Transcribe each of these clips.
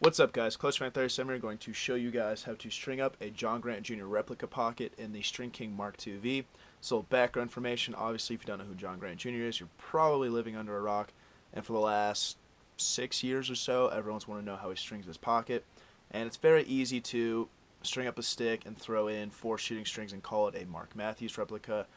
What's up, guys? CloseFan37 here, going to show you guys how to string up a John Grant Jr. replica pocket in the String King Mark II-V. So background information, obviously if you don't know who John Grant Jr. is, you're probably living under a rock, and for the last 6 years or so, everyone's wanted to know how he strings his pocket. And it's very easy to string up a stick and throw in 4 shooting strings and call it a Mark Matthews replica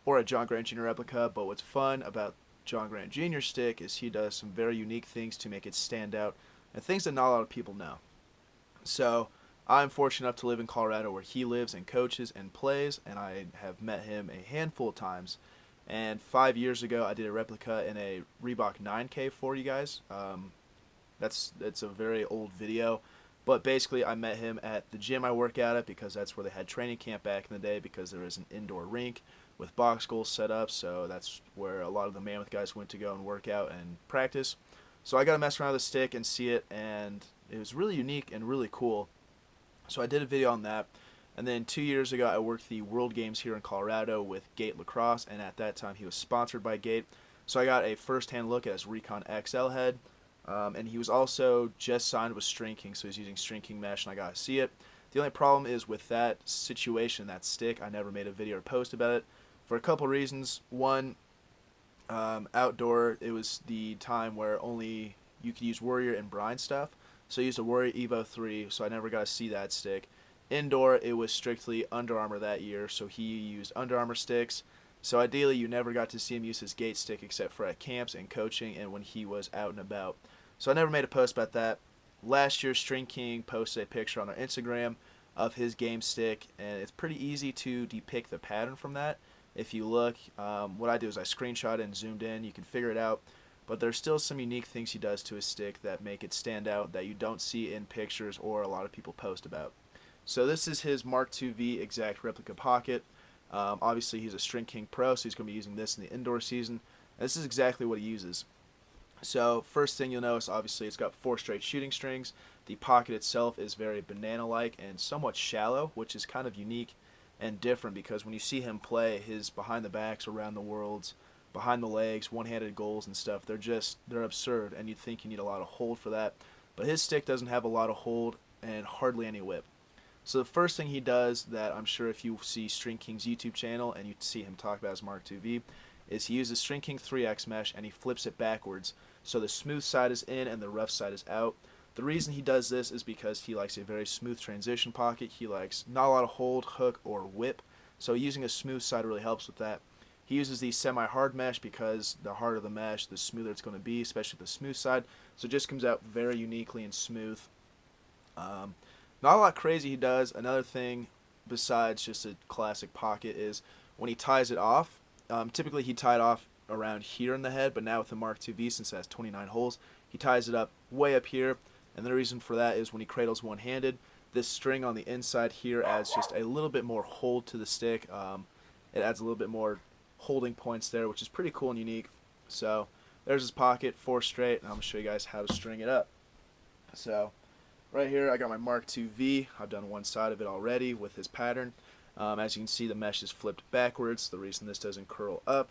or a John Grant Jr. replica, but what's fun about John Grant Jr. stick is he does some very unique things to make it stand out and things that not a lot of people know. So I'm fortunate enough to live in Colorado where he lives and coaches and plays, and I have met him a handful of times. And 5 years ago I did a replica in a Reebok 9K for you guys. That's a very old video, but basically I met him at the gym I work out at because that's where they had training camp back in the day, because there is an indoor rink with box goals set up, so that's where a lot of the Mammoth guys went to go and work out and practice. So I got to mess around with the stick and see it, and it was really unique and really cool. So I did a video on that, and then 2 years ago I worked the World Games here in Colorado with Gate Lacrosse, and at that time he was sponsored by Gate. So I got a first-hand look at his Recon XL head, and he was also just signed with String King, so he's using String King mesh, and I got to see it. The only problem is with that situation, that stick, I never made a video or post about it for a couple reasons. One, outdoor, it was the time where only you could use Warrior and Brine stuff, so I used a Warrior Evo 3, so I never got to see that stick. Indoor, it was strictly Under Armour that year, so he used Under Armour sticks, so ideally you never got to see him use his Gate stick except for at camps and coaching and when he was out and about. So I never made a post about that. Last year String King posted a picture on our Instagram of his game stick, and it's pretty easy to depict the pattern from that. If you look, what I do is I screenshot it and zoomed in. You can figure it out. But there's still some unique things he does to his stick that make it stand out that you don't see in pictures or a lot of people post about. So this is his Mark II-V exact replica pocket. Obviously he's a String King Pro, so he's going to be using this in the indoor season. And this is exactly what he uses. So first thing you'll notice, obviously it's got 4 straight shooting strings. The pocket itself is very banana-like and somewhat shallow, which is kind of unique and different, because when you see him play, his behind the backs, around the worlds, behind the legs, one-handed goals and stuff, they're absurd, and you'd think you need a lot of hold for that. But his stick doesn't have a lot of hold and hardly any whip. So the first thing he does, that I'm sure if you see String King's YouTube channel and you see him talk about his Mark II-V, is he uses String King 3X mesh and he flips it backwards, so the smooth side is in and the rough side is out. The reason he does this is because he likes a very smooth transition pocket. He likes not a lot of hold, hook, or whip, so using a smooth side really helps with that. He uses the semi-hard mesh because the harder the mesh, the smoother it's going to be, especially the smooth side, so it just comes out very uniquely and smooth. Not a lot crazy he does. Another thing besides just a classic pocket is when he ties it off. Typically he tied off around here in the head, but now with the Mark II-V, since it has 29 holes, he ties it up way up here. And the reason for that is when he cradles one-handed, this string on the inside here adds just a little bit more hold to the stick. It adds a little bit more holding points there, which is pretty cool and unique. So there's his pocket, 4 straight, and I'm going to show you guys how to string it up. So right here I got my Mark II-V. I've done one side of it already with his pattern. As you can see, the mesh is flipped backwards. The reason this doesn't curl up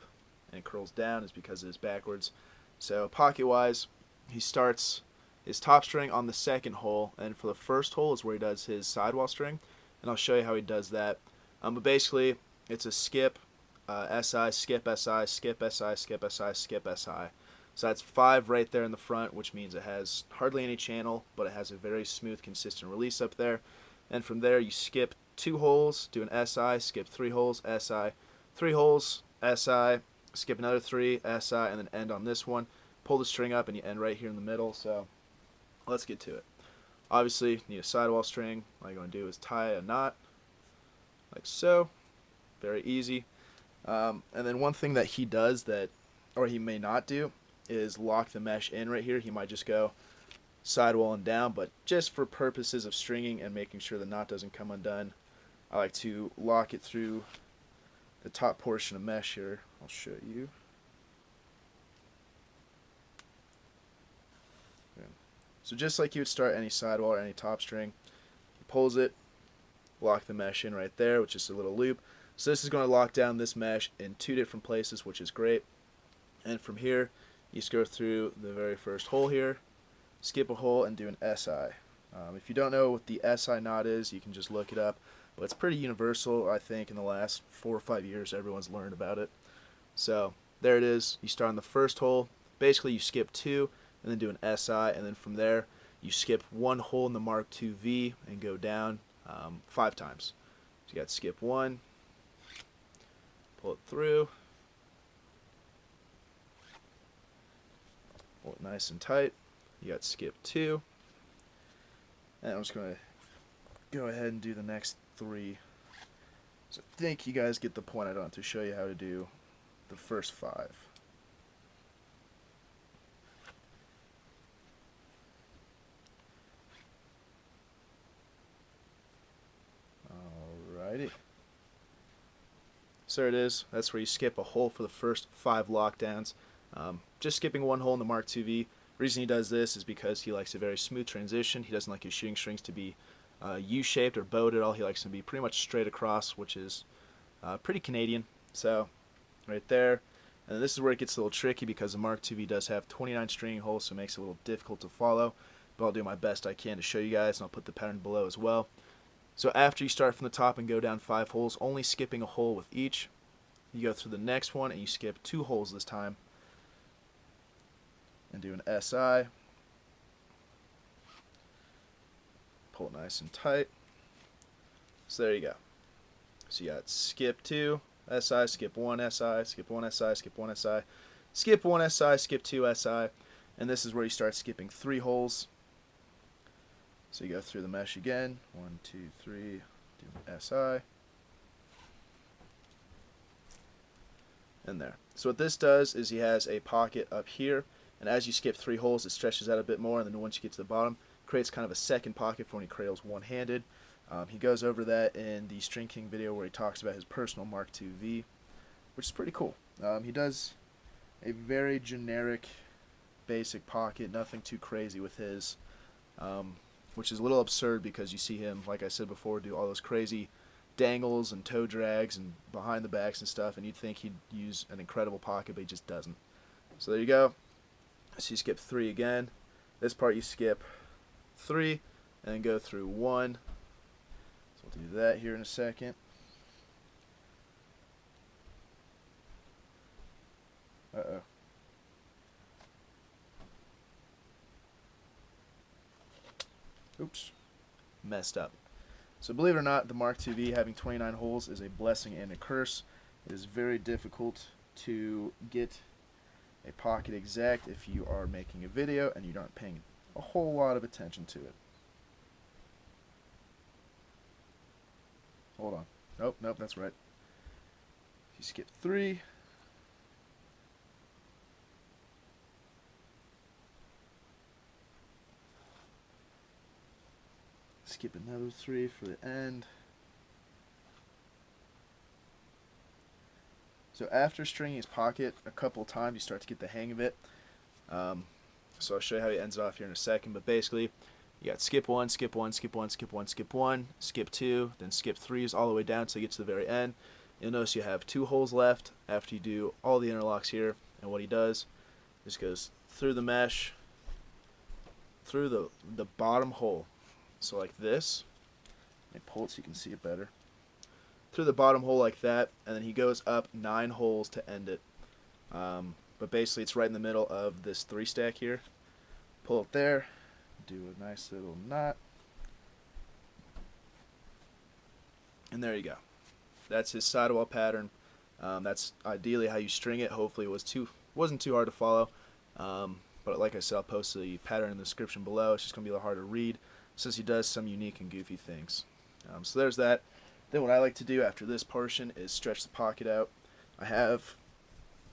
and curls down is because it is backwards. So pocket-wise, he starts his top string on the second hole, and for the first hole is where he does his sidewall string, and I'll show you how he does that. But basically it's a skip, SI, skip, SI, skip, SI, skip, SI, skip, SI. So that's 5 right there in the front, which means it has hardly any channel, but it has a very smooth, consistent release up there. And from there you skip 2 holes, do an SI, skip 3 holes, SI, 3 holes, SI, skip another 3, SI, and then end on this one. Pull the string up and you end right here in the middle. So let's get to it. Obviously you need a sidewall string. All you're going to do is tie a knot like so. Very easy. And then one thing that he does that, or he may not do, is lock the mesh in right here. He might just go sidewall and down, but just for purposes of stringing and making sure the knot doesn't come undone, I like to lock it through the top portion of mesh here. I'll show you. So just like you would start any sidewall or any top string, he pulls it, lock the mesh in right there, which is a little loop. So this is going to lock down this mesh in 2 different places, which is great. And from here, you just go through the very first hole here, skip a hole, and do an SI. If you don't know what the SI knot is, you can just look it up. But it's pretty universal. I think in the last 4 or 5 years, everyone's learned about it. So there it is. You start on the first hole. Basically, you skip 2 and then do an SI, and then from there, you skip 1 hole in the Mark II V and go down 5 times. So you got skip 1, pull it through, pull it nice and tight. You got skip 2, and I'm just going to go ahead and do the next 3. So I think you guys get the point. I don't have to show you how to do the first 5. Alrighty. So there it is. That's where you skip a hole for the first 5 lockdowns. Just skipping 1 hole in the Mark II V. The reason he does this is because he likes a very smooth transition. He doesn't like his shooting strings to be U-shaped or bowed at all. He likes them to be pretty much straight across, which is pretty Canadian. So right there. And this is where it gets a little tricky because the Mark II V does have 29 stringing holes, so it makes it a little difficult to follow. But I'll do my best I can to show you guys, and I'll put the pattern below as well. So after you start from the top and go down 5 holes, only skipping a hole with each, you go through the next one and you skip 2 holes this time. And do an SI. Pull it nice and tight. So there you go. So you got skip 2, SI, skip 1, SI, skip 1, SI, skip 1, SI, skip 1, SI, skip 2, SI. And this is where you start skipping 3 holes. So you go through the mesh again. 1, 2, 3, do an SI. And there. So what this does is he has a pocket up here, and as you skip 3 holes, it stretches out a bit more, and then once you get to the bottom, creates kind of a second pocket for when he cradles one-handed. He goes over that in the String King video where he talks about his personal Mark II V, which is pretty cool. He does a very generic, basic pocket, nothing too crazy with his, which is a little absurd because you see him, like I said before, do all those crazy dangles and toe drags and behind the backs and stuff, and you'd think he'd use an incredible pocket, but he just doesn't. So there you go. So you skip 3 again. This part you skip 3 and then go through 1. So we'll do that here in a second. Uh-oh. Oops. Messed up. So believe it or not, the Mark II V having 29 holes is a blessing and a curse. It is very difficult to get a pocket exact if you are making a video and you aren't paying a whole lot of attention to it. Hold on. Nope, that's right. You skip 3. Skip another 3 for the end. So after stringing his pocket a couple of times, you start to get the hang of it. So I'll show you how he ends it off here in a second. But basically, you got skip 1, skip 1, skip 1, skip 1, skip 1, skip 2, then skip 3s all the way down until you get to the very end. You'll notice you have 2 holes left after you do all the interlocks here. And what he does is goes through the mesh, through the bottom hole. So like this. Let me pull it so you can see it better. Through the bottom hole like that, and then he goes up 9 holes to end it. But basically it's right in the middle of this 3 stack here. Pull it there, do a nice little knot, and there you go. That's his sidewall pattern. That's ideally how you string it. Hopefully it wasn't too hard to follow. But like I said, I'll post the pattern in the description below. It's just going to be a little hard to read since he does some unique and goofy things. So there's that. Then what I like to do after this portion is stretch the pocket out. I have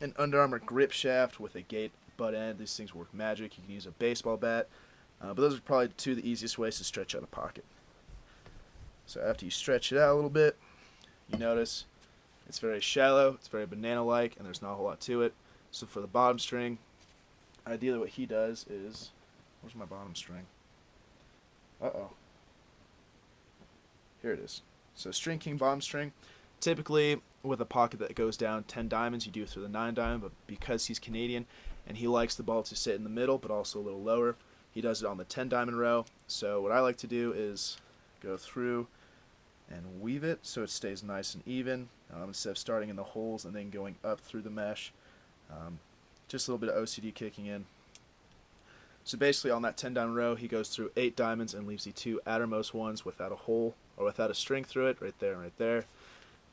an Under Armour grip shaft with a gate butt end. These things work magic. You can use a baseball bat. But those are probably 2 of the easiest ways to stretch out a pocket. So after you stretch it out a little bit, you notice it's very shallow, it's very banana-like, and there's not a whole lot to it. So for the bottom string, ideally what he does is, where's my bottom string? Uh-oh. Here it is. So String King bottom string, typically with a pocket that goes down 10 diamonds, you do it through the 9 diamond, but because he's Canadian and he likes the ball to sit in the middle but also a little lower, he does it on the 10 diamond row. So what I like to do is go through and weave it so it stays nice and even, instead of starting in the holes and then going up through the mesh. Just a little bit of OCD kicking in. So basically on that 10 diamond row, he goes through 8 diamonds and leaves the 2 outermost ones without a hole or without a string through it, right there and right there.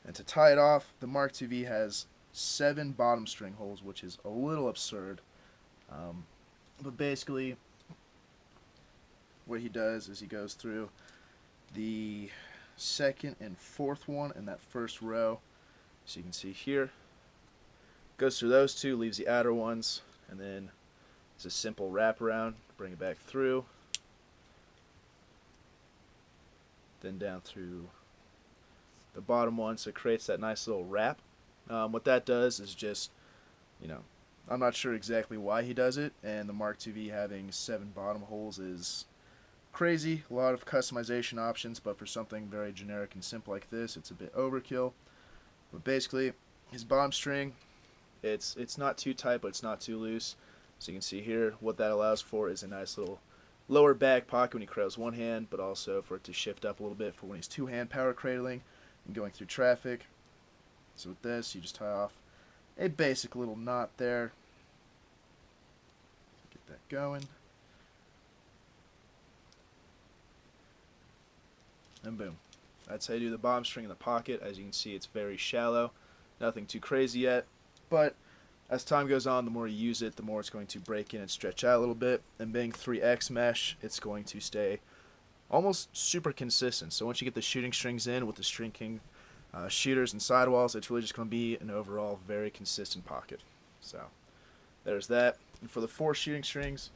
And to tie it off, the Mark IIV has 7 bottom string holes, which is a little absurd. But basically, what he does is he goes through the second and fourth one in that first row. So you can see here, goes through those 2, leaves the outer ones, and then it's a simple wraparound. Bring it back through, then down through the bottom one, so it creates that nice little wrap. What that does is just, I'm not sure exactly why he does it, and the Mark IIV having 7 bottom holes is crazy. A lot of customization options, but for something very generic and simple like this, it's a bit overkill. But basically, his bottom string, it's not too tight, but it's not too loose. So you can see here, what that allows for is a nice little lower back pocket when he cradles one hand, but also for it to shift up a little bit for when he's two-hand power cradling and going through traffic. So with this, you just tie off a basic little knot there. Get that going. And boom. That's how you do the bottom string in the pocket. As you can see, it's very shallow. Nothing too crazy yet. But as time goes on, the more you use it, the more it's going to break in and stretch out a little bit. And being 3x mesh, it's going to stay almost super consistent. So once you get the shooting strings in with the string shooters and sidewalls, it's really just going to be an overall very consistent pocket. So there's that. And for the 4 shooting strings,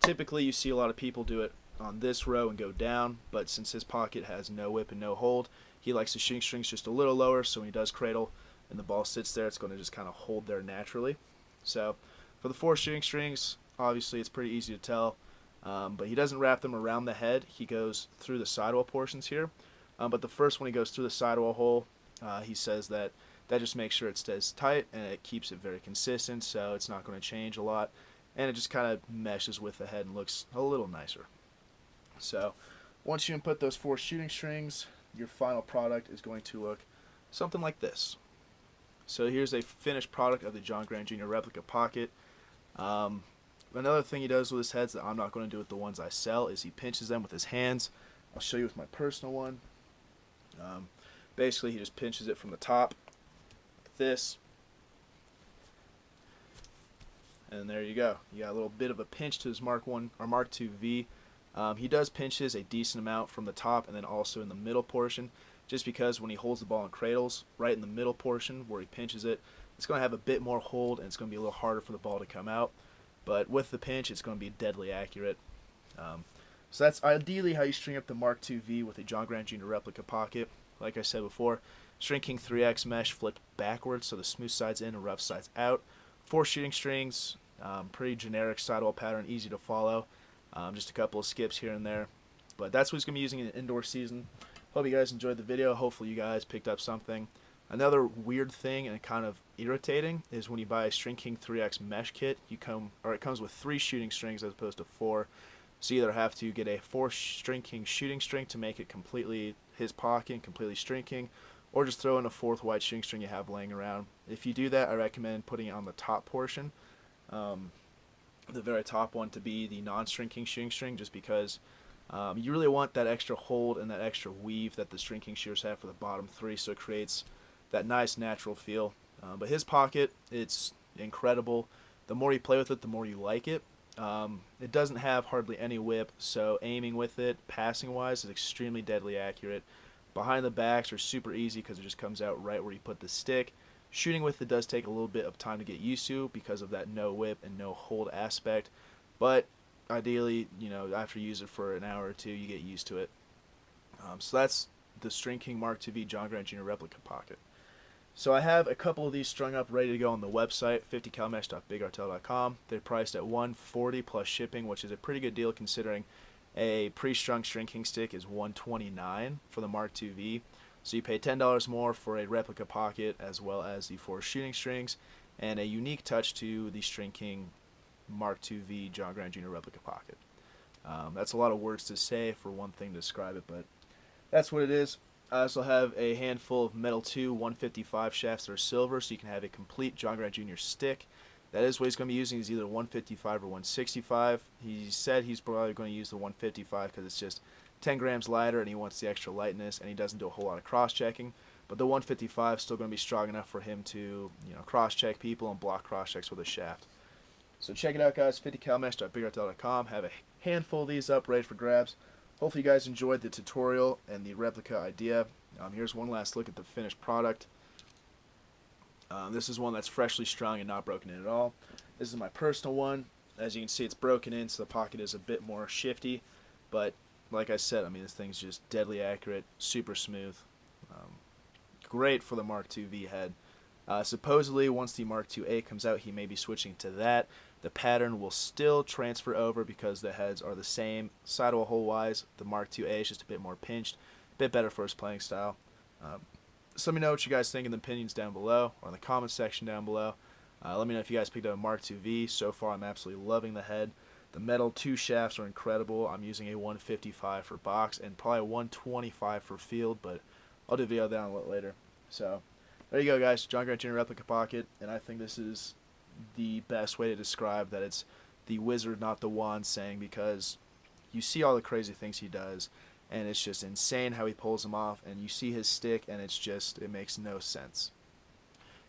typically you see a lot of people do it on this row and go down, but since his pocket has no whip and no hold, he likes the shooting strings just a little lower, so when he does cradle and the ball sits there, it's going to just kind of hold there naturally. So for the 4 shooting strings, obviously it's pretty easy to tell, but he doesn't wrap them around the head. He goes through the sidewall portions here, but the first one he goes through the sidewall hole, he says that just makes sure it stays tight and it keeps it very consistent, so it's not going to change a lot, and it just kind of meshes with the head and looks a little nicer. So once you input those 4 shooting strings, your final product is going to look something like this. So here's a finished product of the John Grant Jr. Replica Pocket. Another thing he does with his heads that I'm not going to do with the ones I sell is he pinches them with his hands. I'll show you with my personal one. Basically, he just pinches it from the top like this. And there you go. You got a little bit of a pinch to his Mark I or Mark IIV. He does pinches a decent amount from the top and then also in the middle portion, just because when he holds the ball in cradles, right in the middle portion where he pinches it, it's going to have a bit more hold and it's going to be a little harder for the ball to come out. But with the pinch, it's going to be deadly accurate. So that's ideally how you string up the Mark IIV with a John Grant Jr. Replica Pocket. Like I said before, string king 3x mesh flipped backwards, so the smooth side's in and rough side's out. 4 shooting strings, pretty generic sidewall pattern, easy to follow. Just a couple of skips here and there. But that's what he's going to be using in the indoor season. Hope you guys enjoyed the video. Hopefully you guys picked up something. Another weird thing and kind of irritating is when you buy a String King 3X mesh kit, it comes with 3 shooting strings as opposed to 4. So you either have to get a 4 String King shooting string to make it completely his pocket and completely String King, or just throw in a 4th white shooting string you have laying around. If you do that, I recommend putting it on the top portion. The very top one to be the non-String King shooting string, just because you really want that extra hold and that extra weave that the String King shooters have for the bottom 3, so it creates that nice natural feel. But his pocket, it's incredible. The more you play with it, the more you like it. It doesn't have hardly any whip, so aiming with it, passing wise, is extremely deadly accurate. Behind the backs are super easy because it just comes out right where you put the stick. Shooting with it does take a little bit of time to get used to because of that no whip and no hold aspect, but ideally, after you use it for an hour or 2, you get used to it. So that's the String King Mark IIV John Grant Jr. Replica Pocket. So I have a couple of these strung up ready to go on the website, 50calmesh.bigartel.com. They're priced at $140 plus shipping, which is a pretty good deal considering a pre-strung String King stick is $129 for the Mark IIV. So you pay $10 more for a replica pocket as well as the 4 shooting strings and a unique touch to the String King Mark IIV John Grant Jr. Replica Pocket. That's a lot of words to say for one thing to describe it, but that's what it is. I also have a handful of Metal 2 155 shafts that are silver, so you can have a complete John Grant Jr. stick. That is what he's going to be using, is either 155 or 165. He said he's probably going to use the 155 because it's just 10 grams lighter and he wants the extra lightness, and he doesn't do a whole lot of cross-checking. But the 155 is still going to be strong enough for him to, cross-check people and block cross-checks with a shaft. So check it out, guys. 50calmesh.bigart.com. Have a handful of these up, ready for grabs. Hopefully you guys enjoyed the tutorial and the replica idea. Here's one last look at the finished product. This is one that's freshly strung and not broken in at all. This is my personal one. As you can see, it's broken in, so the pocket is a bit more shifty. But like I said, this thing's just deadly accurate, super smooth. Great for the Mark II V head. Supposedly, once the Mark II-A comes out, he may be switching to that. The pattern will still transfer over because the heads are the same sidewall hole-wise. The Mark II-A is just a bit more pinched, a bit better for his playing style. So let me know what you guys think in the opinions down below, or in the comments section down below. Let me know if you guys picked up a Mark II V. So far, I'm absolutely loving the head. The Metal 2 shafts are incredible. I'm using a 155 for box and probably a 125 for field, but I'll do a video down a little later. So there you go, guys. John Grant Jr. Replica Pocket, and I think this is the best way to describe that it's the wizard, not the wand saying, because you see all the crazy things he does, and it's just insane how he pulls them off, and you see his stick, and it makes no sense.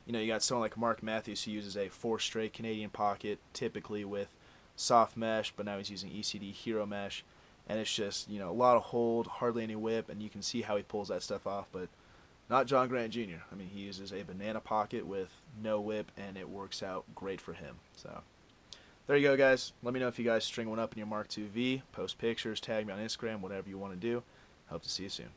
You got someone like Mark Matthews who uses a 4-straight Canadian pocket, typically with soft mesh, but now he's using ECD Hero mesh, and it's just, a lot of hold, hardly any whip, and you can see how he pulls that stuff off, but not John Grant Jr. He uses a banana pocket with no whip, and it works out great for him. So there you go, guys. Let me know if you guys string one up in your Mark II V. Post pictures, tag me on Instagram, whatever you want to do. Hope to see you soon.